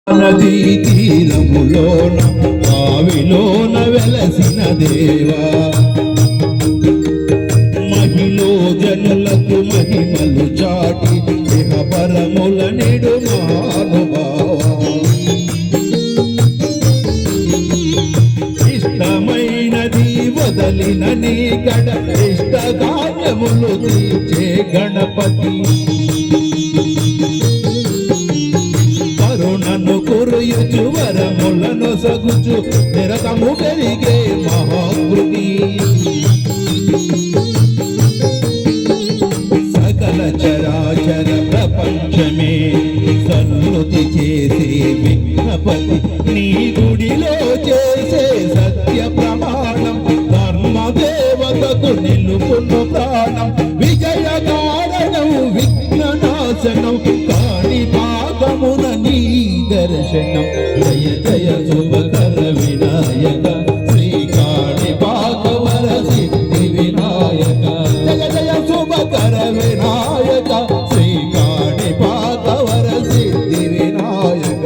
నదీ తీరములోన బావిలోన వెలసిన దేవా మహిలో జనులకు మహిమలు చాటి ఇహపరముల నిడు మహానుభావా ఇష్టమైనది వదలిన నీ గడ ఇష్ట కార్యములు తీర్చే గణపతి కరుణను కురుయుచు వరములను సగుచు నిరతము పెరిగే మహాకృతి సకల చరాచర ప్రపంచమే సన్నుతి చేసే విఘ్నపతి నీ గుడిలో చేసే సత్య ప్రమాణం ధర్మదేవతకు నిలుపును ప్రాణం విజయ కారణం విఘ్ననాశనం కాని పాపమున నీ దర్శనం జయ జయ శుభకర వినాయక శ్రీ కాణి భాగవర సిద్ధి వినాయక జయ జయ శుభకర వినాయక శ్రీ కాణి భాగవర సిద్ధి వినాయక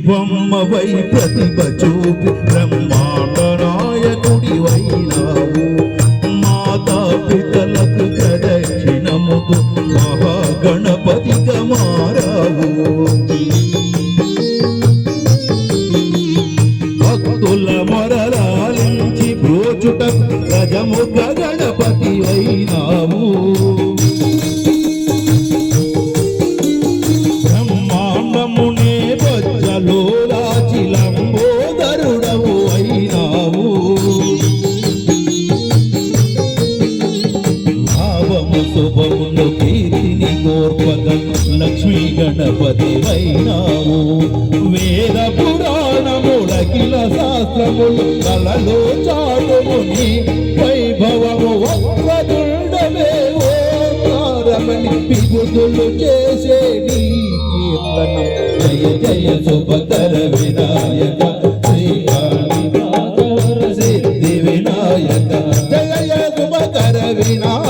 బొమ్మవై ప్రతిభ చూపి బ్రహ్మాండ నాయకుడి వైనావు మాతా పితలకు ప్రదక్షిణముకు మహాగణపతిగా మారావు భక్తుల మొరలాలించి బ్రోచుటకు గజముఖ గణపతి వైనావు లంబోదరుడవు అయినావు భావము శుభమును కీర్తిని గోర్పగ లక్ష్మీ గణపతి అయినావు వేద పురాణములకిల శాస్త్రములు కలలో చాటుముని వైభవము వక్రదుండవే ఓంకారమని పిగుతులు చేసే నీ కీర్తనం జయ జయ శుభకర వినాయక శ్రీ కాళీ భాగవర సిద్ధి వినాయక జయ జయ శుభకర వినాయక